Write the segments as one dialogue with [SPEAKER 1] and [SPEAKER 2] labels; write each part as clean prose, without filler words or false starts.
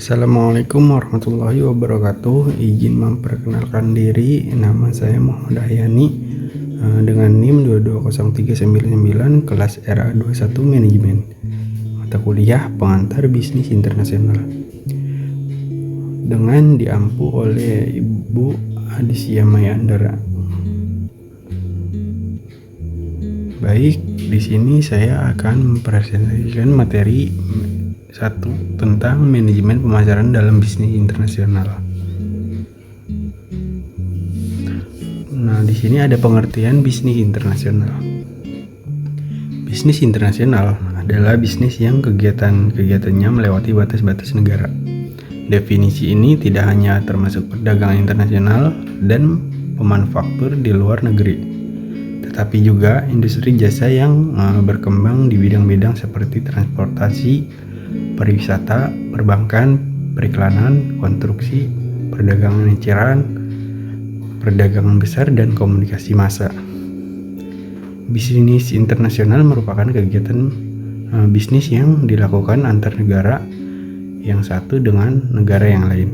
[SPEAKER 1] Assalamualaikum warahmatullahi wabarakatuh. Izin memperkenalkan diri, nama saya Muhammad Ahyani dengan NIM 220399 kelas RA21 Manajemen. Mata kuliah Pengantar Bisnis Internasional. Dengan diampu oleh Ibu Adisya Mayandara. Baik, di sini saya akan mempresentasikan materi 1 tentang manajemen pemasaran dalam bisnis internasional. Nah, di sini ada pengertian bisnis internasional. Bisnis internasional adalah bisnis yang kegiatannya melewati batas-batas negara. Definisi ini tidak hanya termasuk perdagangan internasional dan pemanufaktur di luar negeri, tetapi juga industri jasa yang berkembang di bidang-bidang seperti transportasi, pariwisata, perbankan, periklanan, konstruksi, perdagangan eceran, perdagangan besar, dan komunikasi massa. Bisnis internasional merupakan kegiatan bisnis yang dilakukan antar negara yang satu dengan negara yang lain.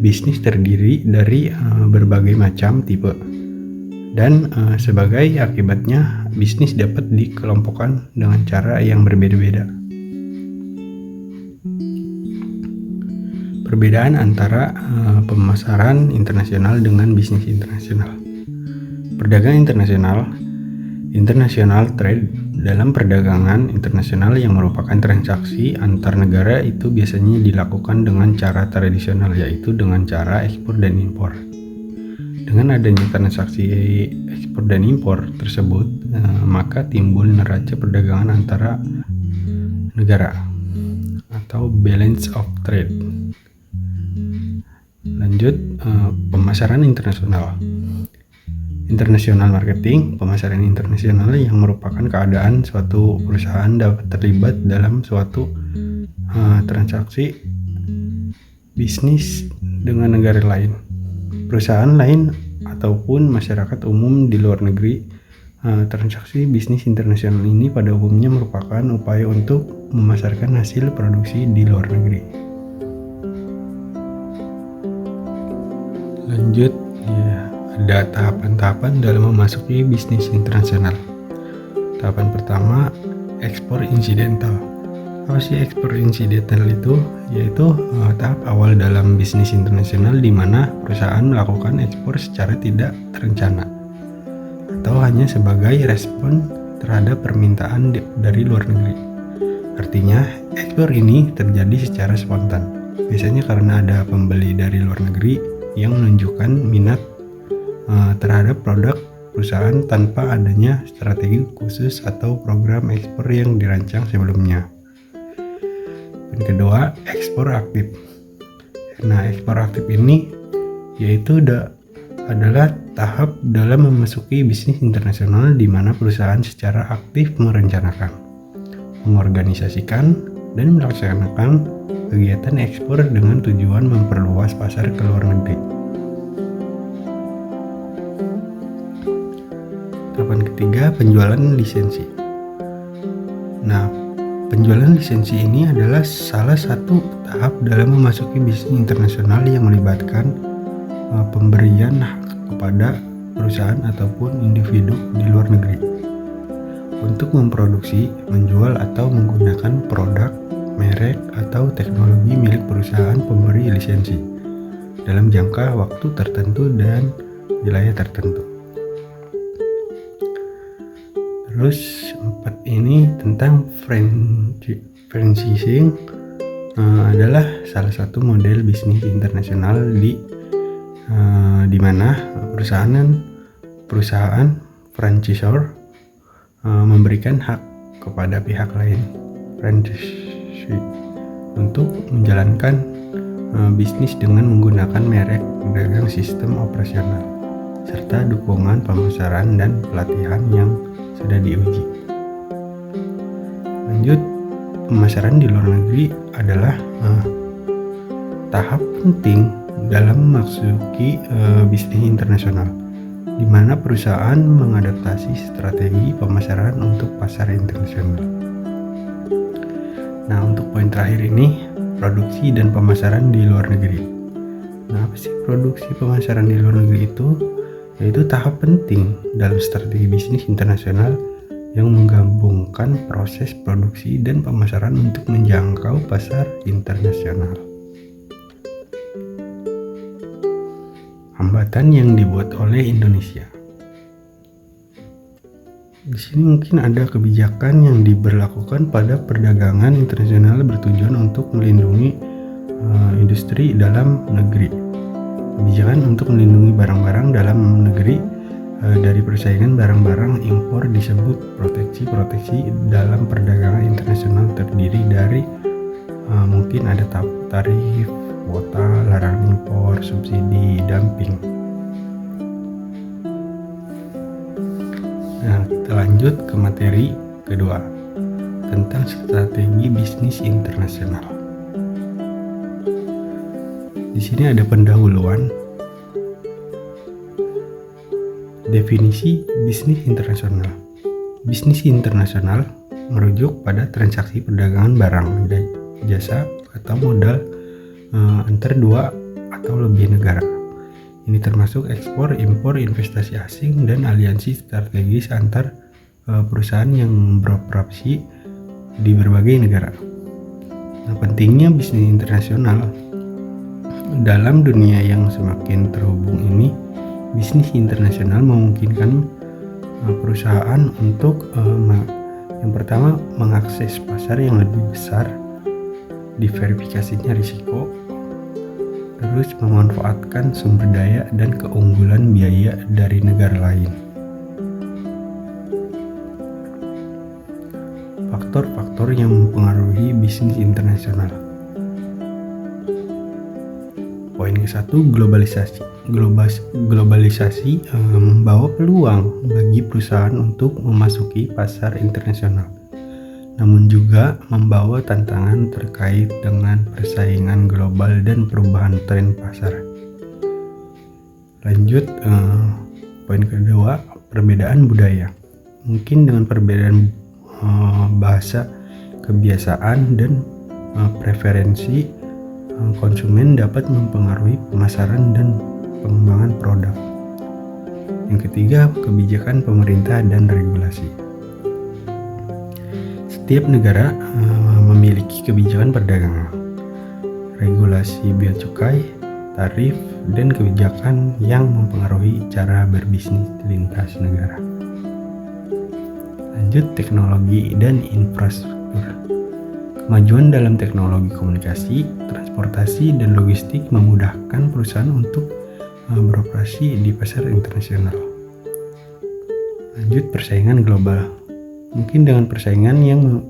[SPEAKER 1] Bisnis terdiri dari berbagai macam tipe, dan sebagai akibatnya bisnis dapat dikelompokkan dengan cara yang berbeda-beda. Perbedaan antara pemasaran internasional dengan bisnis internasional. Perdagangan internasional, international trade, dalam perdagangan internasional yang merupakan transaksi antar negara itu biasanya dilakukan dengan cara tradisional, yaitu dengan cara ekspor dan impor. Dengan adanya transaksi ekspor dan impor tersebut, maka timbul neraca perdagangan antara negara atau balance of trade. Lanjut, pemasaran internasional. International marketing, pemasaran internasional yang merupakan keadaan suatu perusahaan dapat terlibat dalam suatu transaksi bisnis dengan negara lain, perusahaan lain, ataupun masyarakat umum di luar negeri. Transaksi bisnis internasional ini pada umumnya merupakan upaya untuk memasarkan hasil produksi di luar negeri. Lanjut, ada tahapan-tahapan dalam memasuki bisnis internasional. Tahapan pertama, ekspor insidental. Apa sih ekspor insidental itu? Yaitu tahap awal dalam bisnis internasional di mana perusahaan melakukan ekspor secara tidak terencana atau hanya sebagai respon terhadap permintaan dari luar negeri. Artinya, ekspor ini terjadi secara spontan. Biasanya karena ada pembeli dari luar negeri yang menunjukkan minat terhadap produk perusahaan tanpa adanya strategi khusus atau program ekspor yang dirancang sebelumnya. Yang kedua, ekspor aktif. Nah, ekspor aktif ini yaitu adalah tahap dalam memasuki bisnis internasional di mana perusahaan secara aktif merencanakan, mengorganisasikan, dan melaksanakan kegiatan ekspor dengan tujuan memperluas pasar ke luar negeri. Tahapan ketiga, penjualan lisensi. Nah, penjualan lisensi ini adalah salah satu tahap dalam memasuki bisnis internasional yang melibatkan pemberian hak kepada perusahaan ataupun individu di luar negeri untuk memproduksi, menjual, atau menggunakan produk, merek, atau teknologi milik perusahaan pemberi lisensi dalam jangka waktu tertentu dan wilayah tertentu. Terus 4 ini tentang franchising adalah salah satu model bisnis internasional di mana perusahaan franchisor memberikan hak kepada pihak lain franchisee untuk menjalankan bisnis dengan menggunakan merek dagang, sistem operasional, serta dukungan pemasaran dan pelatihan yang sudah diuji. Lanjut, pemasaran di luar negeri adalah tahap penting dalam memasuki bisnis internasional, di mana perusahaan mengadaptasi strategi pemasaran untuk pasar internasional. Nah, untuk poin terakhir ini, produksi dan pemasaran di luar negeri. Nah, apa sih produksi pemasaran di luar negeri itu? Yaitu tahap penting dalam strategi bisnis internasional yang menggabungkan proses produksi dan pemasaran untuk menjangkau pasar internasional. Hambatan yang dibuat oleh Indonesia. Di sini mungkin ada kebijakan yang diberlakukan pada perdagangan internasional bertujuan untuk melindungi industri dalam negeri. Kebijakan untuk melindungi barang-barang dalam negeri dari persaingan barang-barang impor disebut proteksi dalam perdagangan internasional, terdiri dari mungkin ada tarif, kuota, larangan impor, subsidi, dumping. Nah, kita lanjut ke materi kedua tentang strategi bisnis internasional. Di sini ada pendahuluan. Definisi bisnis internasional. Bisnis internasional merujuk pada transaksi perdagangan barang, jasa, atau modal antar dua atau lebih negara. Ini termasuk ekspor, impor, investasi asing, dan aliansi strategis antar perusahaan yang beroperasi di berbagai negara. Nah, pentingnya bisnis internasional dalam dunia yang semakin terhubung ini, bisnis internasional memungkinkan perusahaan untuk yang pertama mengakses pasar yang lebih besar, diverifikasinya risiko, terus memanfaatkan sumber daya dan keunggulan biaya dari negara lain. Faktor-faktor yang mempengaruhi bisnis internasional. Poin ke-1, globalisasi. Globalisasi membawa peluang bagi perusahaan untuk memasuki pasar internasional, namun juga membawa tantangan terkait dengan persaingan global dan perubahan tren pasar. Lanjut, poin kedua, perbedaan budaya. Mungkin dengan perbedaan bahasa, kebiasaan, dan preferensi konsumen dapat mempengaruhi pemasaran dan pengembangan produk. Yang ketiga, kebijakan pemerintah dan regulasi. Setiap negara memiliki kebijakan perdagangan, regulasi bea cukai, tarif, dan kebijakan yang mempengaruhi cara berbisnis lintas negara. Lanjut, teknologi dan infrastruktur. Kemajuan dalam teknologi komunikasi, transportasi, dan logistik memudahkan perusahaan untuk beroperasi di pasar internasional. Lanjut, persaingan global. Mungkin dengan persaingan yang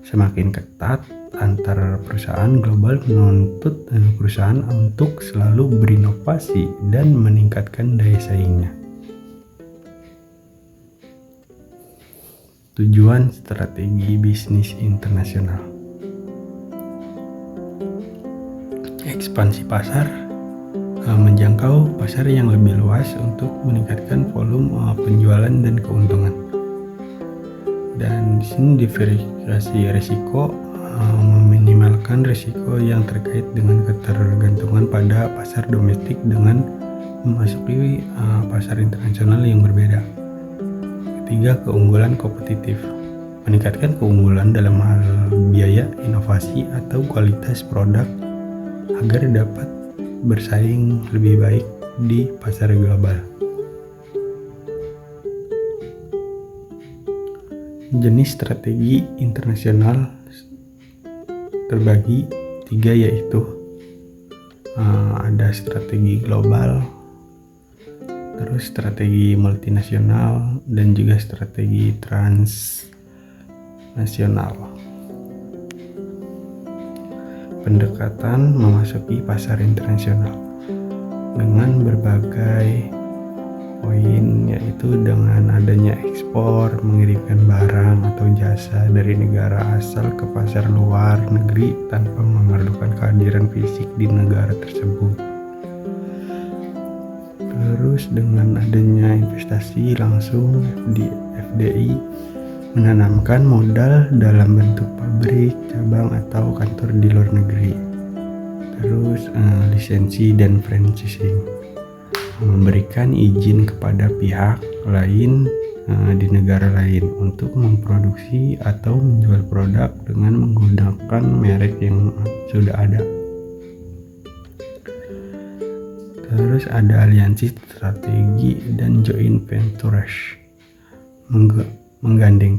[SPEAKER 1] semakin ketat antar perusahaan global menuntut perusahaan untuk selalu berinovasi dan meningkatkan daya saingnya. Tujuan strategi bisnis internasional. Ekspansi pasar, menjangkau pasar yang lebih luas untuk meningkatkan volume penjualan dan keuntungan. Dan di sini diverifikasi risiko, meminimalkan risiko yang terkait dengan ketergantungan pada pasar domestik dengan memasuki pasar internasional yang berbeda. Ketiga, keunggulan kompetitif, meningkatkan keunggulan dalam hal biaya, inovasi, atau kualitas produk agar dapat bersaing lebih baik di pasar global. Jenis strategi internasional terbagi 3, yaitu ada strategi global, terus strategi multinasional, dan juga strategi transnasional. Pendekatan memasuki pasar internasional dengan berbagai poin, yaitu dengan adanya ekspor, mengirimkan barang atau jasa dari negara asal ke pasar luar negeri tanpa memerlukan kehadiran fisik di negara tersebut. Terus dengan adanya investasi langsung di FDI, menanamkan modal dalam bentuk pabrik, cabang, atau kantor di luar negeri. Terus lisensi dan franchising, memberikan izin kepada pihak lain di negara lain untuk memproduksi atau menjual produk dengan menggunakan merek yang sudah ada. Terus ada aliansi strategi dan joint ventures, menggandeng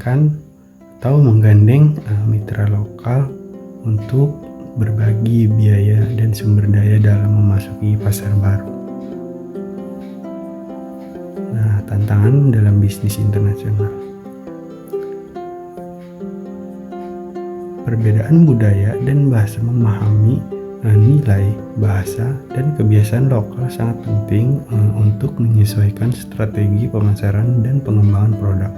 [SPEAKER 1] mitra lokal untuk berbagi biaya dan sumber daya dalam memasuki pasar baru. Nah, tantangan dalam bisnis internasional. Perbedaan budaya dan bahasa, memahami nilai, bahasa, dan kebiasaan lokal sangat penting untuk menyesuaikan strategi pemasaran dan pengembangan produk.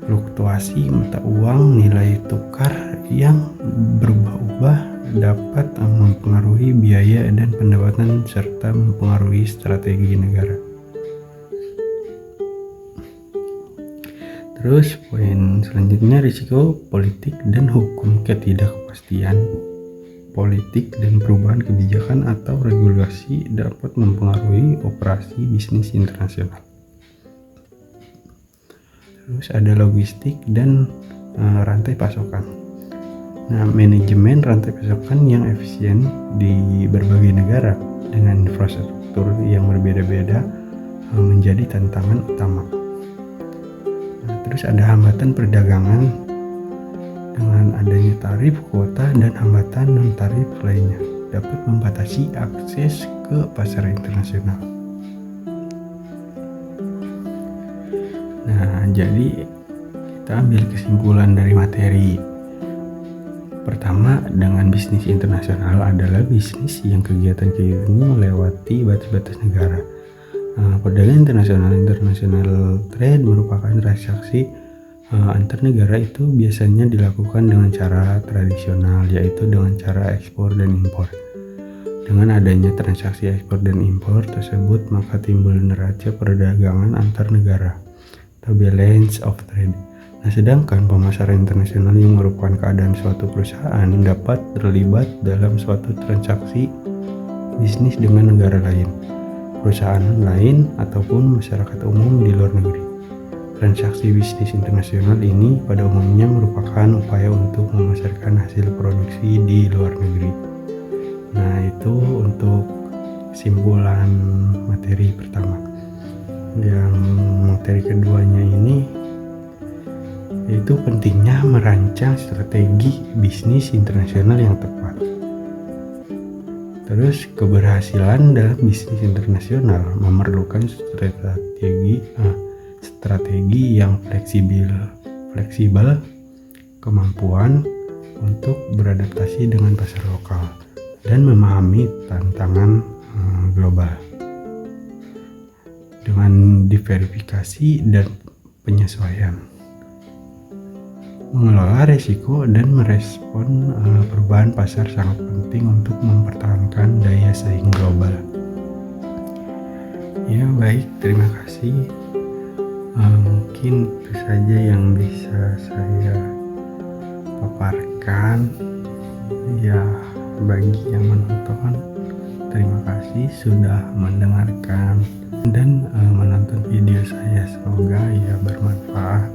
[SPEAKER 1] Fluktuasi mata uang, nilai tukar yang berubah-ubah dapat mempengaruhi biaya dan pendapatan serta mempengaruhi strategi negara. Terus poin selanjutnya, risiko politik dan hukum. Ketidakpastian politik dan perubahan kebijakan atau regulasi dapat mempengaruhi operasi bisnis internasional. Terus ada logistik dan rantai pasokan. Nah, manajemen rantai pasokan yang efisien di berbagai negara dengan infrastruktur yang berbeda-beda menjadi tantangan utama. Nah, terus ada hambatan perdagangan dengan adanya tarif, kuota, dan hambatan non-tarif lainnya dapat membatasi akses ke pasar internasional. Nah, jadi kita ambil kesimpulan dari materi. Pertama, dengan bisnis internasional adalah bisnis yang kegiatan-kegiatannya melewati batas-batas negara. Perdagangan internasional trade merupakan transaksi antar negara itu biasanya dilakukan dengan cara tradisional, yaitu dengan cara ekspor dan impor. Dengan adanya transaksi ekspor dan impor tersebut, maka timbul neraca perdagangan antar negara atau balance of trade. Nah, sedangkan pemasaran internasional yang merupakan keadaan suatu perusahaan dapat terlibat dalam suatu transaksi bisnis dengan negara lain, perusahaan lain, ataupun masyarakat umum di luar negeri. Transaksi bisnis internasional ini pada umumnya merupakan upaya untuk memasarkan hasil produksi di luar negeri. Nah, itu untuk kesimpulan materi pertama. Yang materi keduanya ini yaitu pentingnya merancang strategi bisnis internasional yang tepat. Terus keberhasilan dalam bisnis internasional memerlukan strategi yang fleksibel, kemampuan untuk beradaptasi dengan pasar lokal, dan memahami tantangan global. Dengan diverifikasi dan penyesuaian, mengelola resiko dan merespon perubahan pasar sangat penting untuk mempertahankan daya saing global. Ya, baik, terima kasih. Mungkin itu saja yang bisa saya paparkan. Ya, bagi yang menonton, terima kasih sudah mendengarkan dan menonton video saya. Semoga ya bermanfaat.